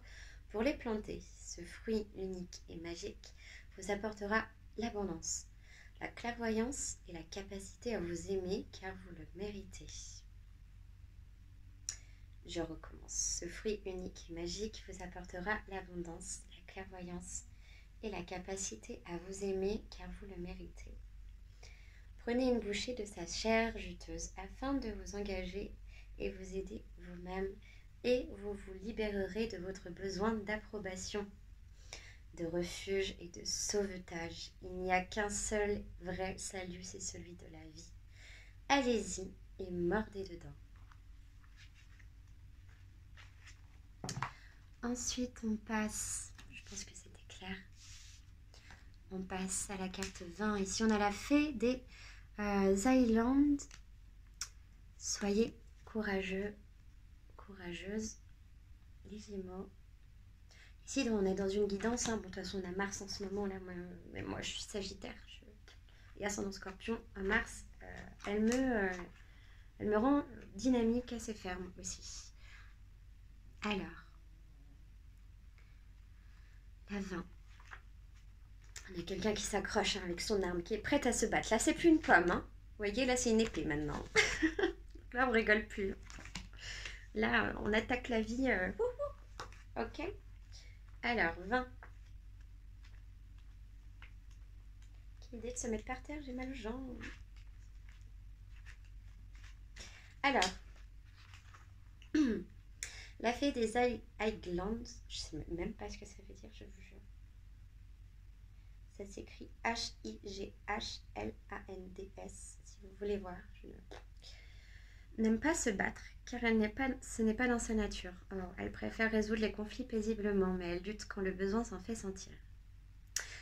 pour les planter. Ce fruit unique et magique vous apportera l'abondance, la clairvoyance et la capacité à vous aimer car vous le méritez. Je recommence. Ce fruit unique et magique vous apportera l'abondance, la clairvoyance et la capacité à vous aimer car vous le méritez. Prenez une bouchée de sa chair juteuse afin de vous engager et vous aider vous-même et vous vous libérerez de votre besoin d'approbation, de refuge et de sauvetage. Il n'y a qu'un seul vrai salut, c'est celui de la vie. Allez-y et mordez dedans. Ensuite, on passe, je pense que c'était clair, on passe à la carte 20. Ici, on a la fée des Islands. Soyez courageux, courageuse, les Gémeaux. Ici, on est dans une guidance. Bon, de toute façon, on a Mars en ce moment. Là, moi je suis Sagittaire. Et ascendant Scorpion, Mars, elle me rend dynamique, assez ferme aussi. Alors, la 20. On a quelqu'un qui s'accroche avec son arme, qui est prête à se battre. Là, c'est plus une pomme. Hein. Vous voyez, là, c'est une épée maintenant. Là, on rigole plus. Là, on attaque la vie. Ok. Alors, 20. Quelle idée de se mettre par terre, j'ai mal aux jambes. Alors, la fée des Highlands, je sais même pas ce que ça veut dire, je vous jure. Ça s'écrit Highlands, si vous voulez voir. Je n'aime pas se battre, car ce n'est pas dans sa nature. Alors, elle préfère résoudre les conflits paisiblement, mais elle lutte quand le besoin s'en fait sentir.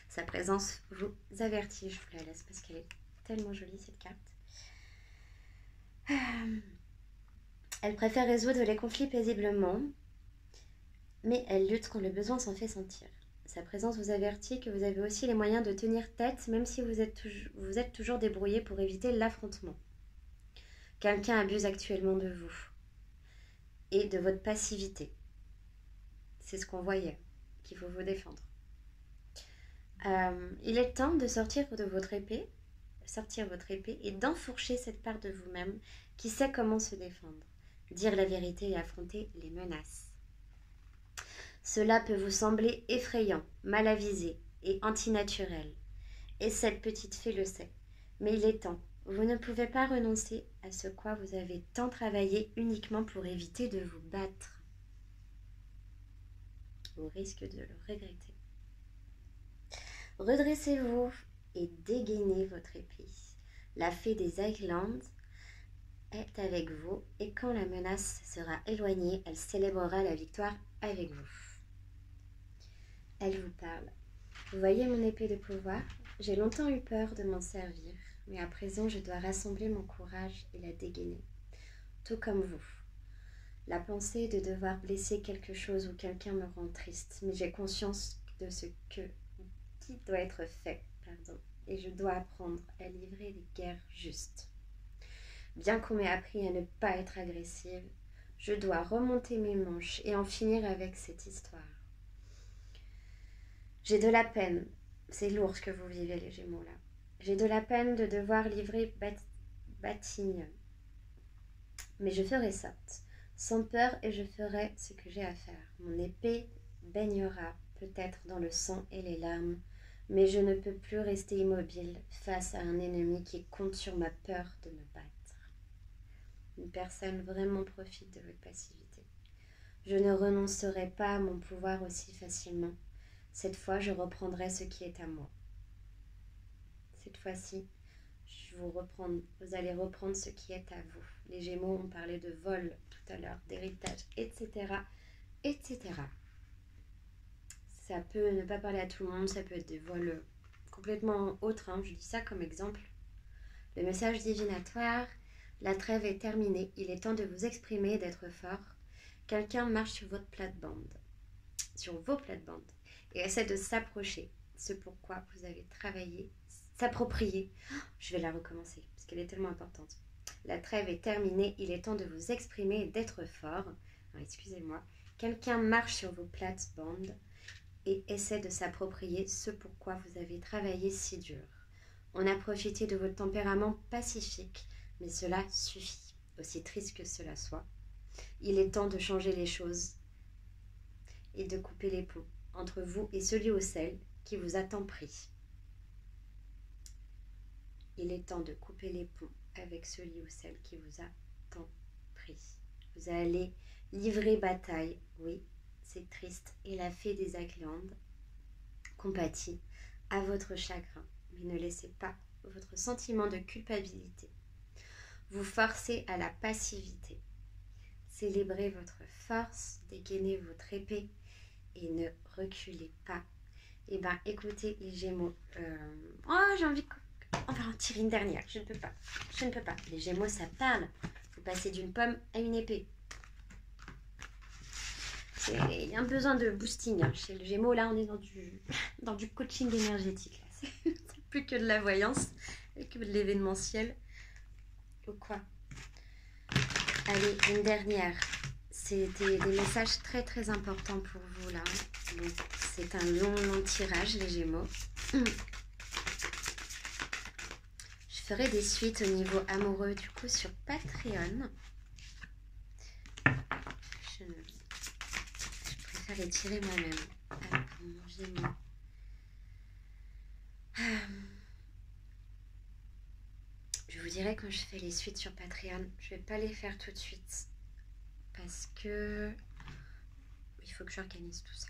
Sa présence vous avertit, je vous la laisse parce qu'elle est tellement jolie cette carte. Elle préfère résoudre les conflits paisiblement, mais elle lutte quand le besoin s'en fait sentir. Sa présence vous avertit que vous avez aussi les moyens de tenir tête, même si vous êtes toujours débrouillé pour éviter l'affrontement. Quelqu'un abuse actuellement de vous et de votre passivité. C'est ce qu'on voyait, qu'il faut vous défendre. Il est temps de sortir votre épée et d'enfourcher cette part de vous-même qui sait comment se défendre, dire la vérité et affronter les menaces. Cela peut vous sembler effrayant, mal avisé et antinaturel, et cette petite fée le sait, mais il est temps. Vous ne pouvez pas renoncer à ce quoi vous avez tant travaillé uniquement pour éviter de vous battre. Au risque de le regretter. Redressez-vous et dégainez votre épée. La fée des Highlands est avec vous et quand la menace sera éloignée, elle célébrera la victoire avec vous. Elle vous parle. Vous voyez mon épée de pouvoir? J'ai longtemps eu peur de m'en servir, mais à présent je dois rassembler mon courage et la dégainer. Tout comme vous. La pensée de devoir blesser quelque chose ou quelqu'un me rend triste, mais j'ai conscience de ce qui doit être fait, et je dois apprendre à livrer des guerres justes. Bien qu'on m'ait appris à ne pas être agressive, je dois remonter mes manches et en finir avec cette histoire. J'ai de la peine, c'est lourd ce que vous vivez les Gémeaux là. J'ai de la peine de devoir livrer batigne, mais je ferai sorte, sans peur et je ferai ce que j'ai à faire. Mon épée baignera peut-être dans le sang et les larmes, mais je ne peux plus rester immobile face à un ennemi qui compte sur ma peur de me battre. Une personne vraiment profite de votre passivité. Je ne renoncerai pas à mon pouvoir aussi facilement. Cette fois, je reprendrai ce qui est à moi. Cette fois-ci, vous allez reprendre ce qui est à vous. Les Gémeaux ont parlé de vol tout à l'heure, d'héritage, etc., etc. Ça peut ne pas parler à tout le monde, ça peut être des vols complètement autres. Je dis ça comme exemple. Le message divinatoire, La trêve est terminée, il est temps de vous exprimer et d'être fort. Quelqu'un marche sur votre plate-bande, sur vos plates-bandes, et essaie de s'approcher. Ce pourquoi vous avez travaillé, s'approprier. Je vais la recommencer, parce qu'elle est tellement importante. La trêve est terminée, il est temps de vous exprimer et d'être fort. Excusez-moi. Quelqu'un marche sur vos plates-bandes et essaie de s'approprier ce pourquoi vous avez travaillé si dur. On a profité de votre tempérament pacifique, mais cela suffit, aussi triste que cela soit. Il est temps de changer les choses et de couper les ponts entre vous et celui ou celle qui vous a tant pris. Il est temps de couper les ponts avec celui ou celle qui vous a tant pris. Vous allez livrer bataille, oui, c'est triste, et la fée des Aglandes compatit à votre chagrin, mais ne laissez pas votre sentiment de culpabilité vous forcer à la passivité. Célébrez votre force, dégainez votre épée et ne reculez pas. Et ben écoutez les Gémeaux, j'ai envie on va en tirer une dernière, je ne peux pas, les Gémeaux ça parle, vous passez d'une pomme à une épée. Il y a un besoin de boosting chez le Gémeaux, là on est dans du coaching énergétique, c'est plus que de la voyance et que de l'événementiel ou quoi. Allez, une dernière. C'était des messages très très importants pour vous là. Donc c'est un long tirage les Gémeaux. Je ferai des suites au niveau amoureux du coup sur Patreon. Je préfère les tirer moi-même. Pour mon Gémeaux. Je vous dirai quand je fais les suites sur Patreon. Je vais pas les faire tout de suite. Parce que il faut que j'organise tout ça.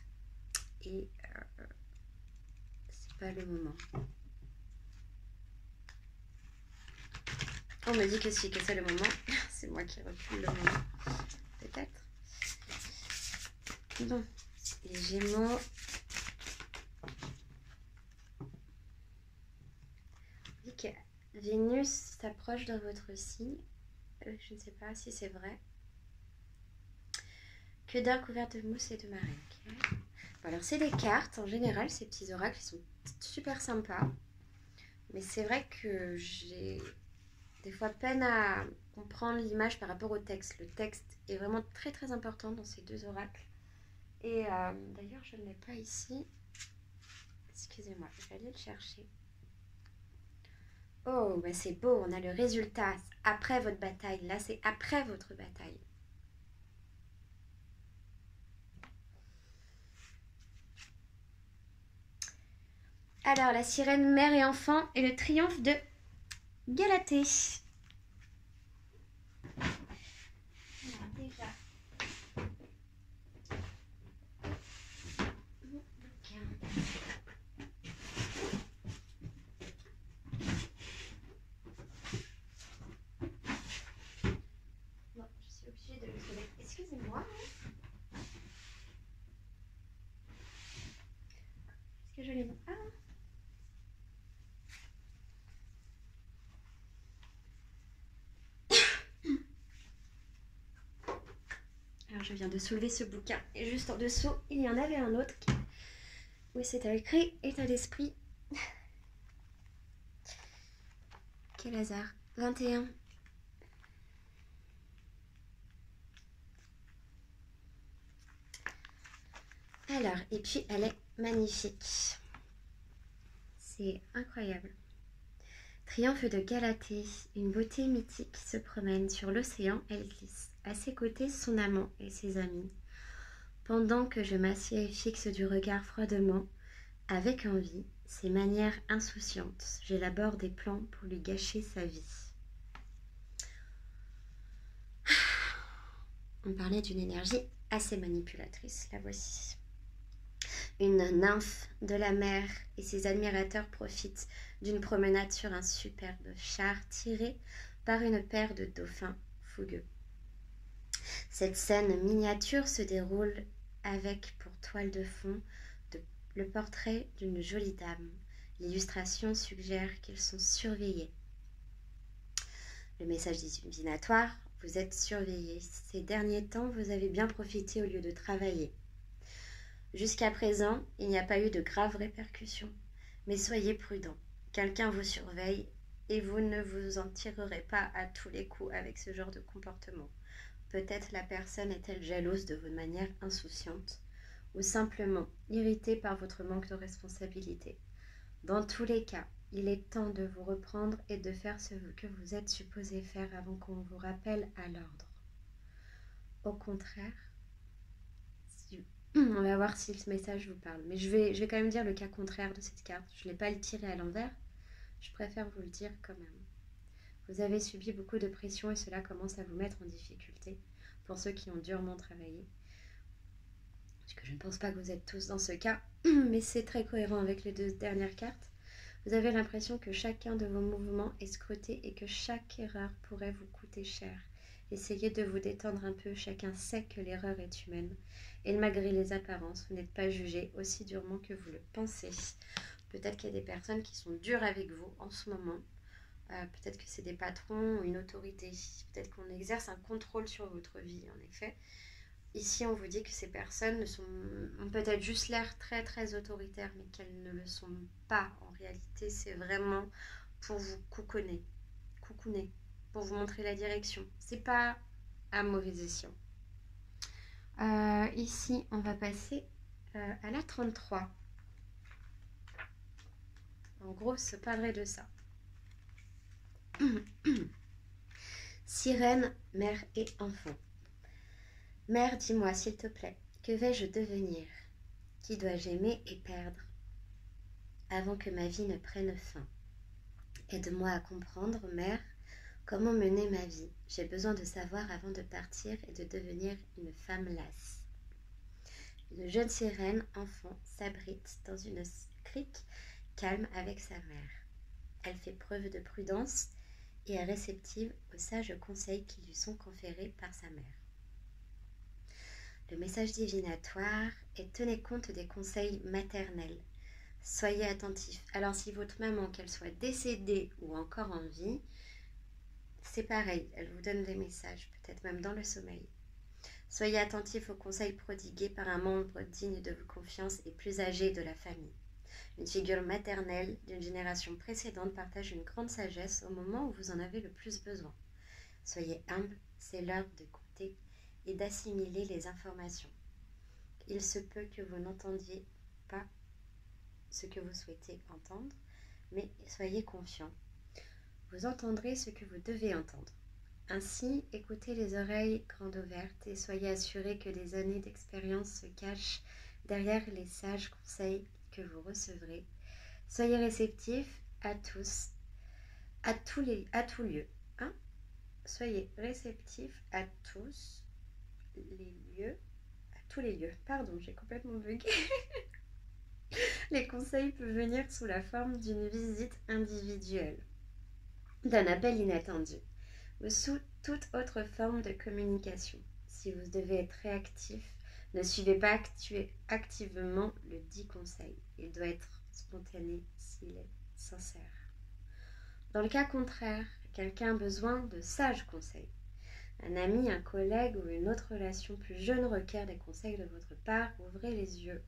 Et c'est pas le moment. On me dit que si, que c'est le moment. C'est moi qui recule le moment. Peut-être. Bon, les Gémeaux. On dit que Vénus s'approche dans votre signe. Je ne sais pas si c'est vrai. Que d'heures couvertes de mousse et de marée. Okay. Bon, alors c'est des cartes. En général, ces petits oracles ils sont super sympas. Mais c'est vrai que j'ai des fois peine à comprendre l'image par rapport au texte. Le texte est vraiment très très important dans ces deux oracles. Et d'ailleurs, je ne l'ai pas ici. Excusez-moi, je vais aller le chercher. Oh, bah c'est beau, on a le résultat après votre bataille. Là, c'est après votre bataille. Alors, la sirène mère et enfant et le triomphe de Galatée. Alors, déjà. Bon, je suis obligée de le trouver. Excusez-moi. Est-ce que je l'ai mis? Ah. Alors, je viens de soulever ce bouquin. Et juste en dessous, il y en avait un autre où c'était écrit état d'esprit. Quel hasard. 21. Alors, et puis elle est magnifique. C'est incroyable. Triomphe de Galatée, une beauté mythique se promène sur l'océan, elle glisse. À ses côtés, son amant et ses amis. Pendant que je m'assieds et fixe du regard froidement, avec envie, ses manières insouciantes, j'élabore des plans pour lui gâcher sa vie. On parlait d'une énergie assez manipulatrice, la voici. Une nymphe de la mer et ses admirateurs profitent d'une promenade sur un superbe char tiré par une paire de dauphins fougueux. Cette scène miniature se déroule avec pour toile de fond le portrait d'une jolie dame. L'illustration suggère qu'ils sont surveillés. Le message divinatoire, vous êtes surveillé. Ces derniers temps, vous avez bien profité au lieu de travailler. Jusqu'à présent, il n'y a pas eu de graves répercussions. Mais soyez prudent. Quelqu'un vous surveille et vous ne vous en tirerez pas à tous les coups avec ce genre de comportement. Peut-être la personne est-elle jalouse de votre manière insouciante ou simplement irritée par votre manque de responsabilité. Dans tous les cas, il est temps de vous reprendre et de faire ce que vous êtes supposé faire avant qu'on vous rappelle à l'ordre. Au contraire, on va voir si ce message vous parle. Mais je vais quand même dire le cas contraire de cette carte. Je ne l'ai pas tiré à l'envers. Je préfère vous le dire quand même. Vous avez subi beaucoup de pression et cela commence à vous mettre en difficulté pour ceux qui ont durement travaillé. Parce que je ne pense pas que vous êtes tous dans ce cas, mais c'est très cohérent avec les 2 dernières cartes. Vous avez l'impression que chacun de vos mouvements est scruté et que chaque erreur pourrait vous coûter cher. Essayez de vous détendre un peu, chacun sait que l'erreur est humaine. Et malgré les apparences, vous n'êtes pas jugé aussi durement que vous le pensez. Peut-être qu'il y a des personnes qui sont dures avec vous en ce moment. Peut-être que c'est des patrons ou une autorité. Peut-être qu'on exerce un contrôle sur votre vie, en effet. Ici, on vous dit que ces personnes ont peut-être juste l'air très très autoritaires, mais qu'elles ne le sont pas. En réalité, c'est vraiment pour vous coucouner, pour vous montrer la direction. C'est pas à mauvais escient. Ici, on va passer à la 33. En gros, ça parlerait de ça. Sirène, mère et enfant. Mère, dis-moi, s'il te plaît, que vais-je devenir? Qui dois-je aimer et perdre avant que ma vie ne prenne fin? Aide-moi à comprendre, mère, comment mener ma vie. J'ai besoin de savoir avant de partir et de devenir une femme lasse. Une jeune sirène, enfant, s'abrite dans une crique calme avec sa mère. Elle fait preuve de prudence et est réceptive aux sages conseils qui lui sont conférés par sa mère. Le message divinatoire est tenez compte des conseils maternels. Soyez attentifs. Alors si votre maman, qu'elle soit décédée ou encore en vie, c'est pareil, elle vous donne des messages, peut-être même dans le sommeil. Soyez attentifs aux conseils prodigués par un membre digne de vos confiances et plus âgé de la famille. Une figure maternelle d'une génération précédente partage une grande sagesse au moment où vous en avez le plus besoin. Soyez humble, c'est l'heure de goûter et d'assimiler les informations. Il se peut que vous n'entendiez pas ce que vous souhaitez entendre, mais soyez confiants. Vous entendrez ce que vous devez entendre. Ainsi, écoutez les oreilles grandes ouvertes et soyez assurés que des années d'expérience se cachent derrière les sages conseils que vous recevrez. Soyez réceptifs à tous, à tout lieu. Hein? Soyez réceptifs à tous les lieux, à tous les lieux. Pardon, j'ai complètement bugué. Les conseils peuvent venir sous la forme d'une visite individuelle, d'un appel inattendu ou sous toute autre forme de communication. Si vous devez être réactif, ne suivez pas activement le dit conseil. Il doit être spontané s'il est sincère. Dans le cas contraire, quelqu'un a besoin de sages conseils. Un ami, un collègue ou une autre relation plus jeune requiert des conseils de votre part. Ouvrez les yeux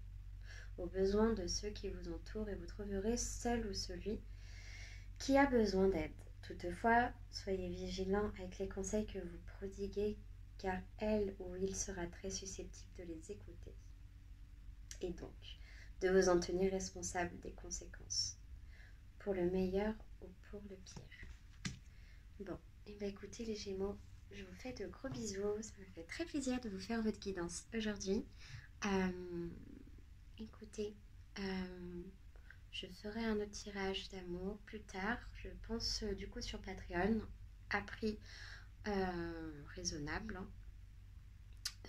aux besoins de ceux qui vous entourent et vous trouverez celle ou celui qui a besoin d'aide. Toutefois, soyez vigilants avec les conseils que vous prodiguez, car elle ou il sera très susceptible de les écouter. Et donc, de vous en tenir responsable des conséquences, pour le meilleur ou pour le pire. Bon, et bien écoutez les Gémeaux, je vous fais de gros bisous. Ça me fait très plaisir de vous faire votre guidance aujourd'hui. Écoutez, je ferai un autre tirage d'amour plus tard, je pense du coup sur Patreon, à prix raisonnable.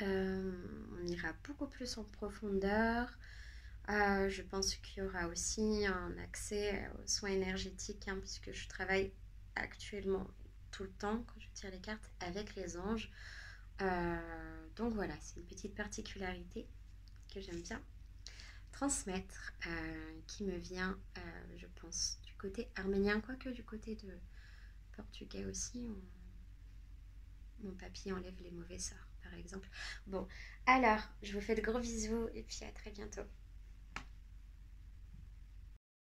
On ira beaucoup plus en profondeur. Je pense qu'il y aura aussi un accès aux soins énergétiques, puisque je travaille actuellement tout le temps, quand je tire les cartes, avec les anges. Donc voilà, c'est une petite particularité que j'aime bien transmettre, qui me vient, je pense, du côté arménien, quoique du côté de portugais aussi, mon papy enlève les mauvais sorts, par exemple. Bon, alors, je vous fais de gros bisous et puis à très bientôt.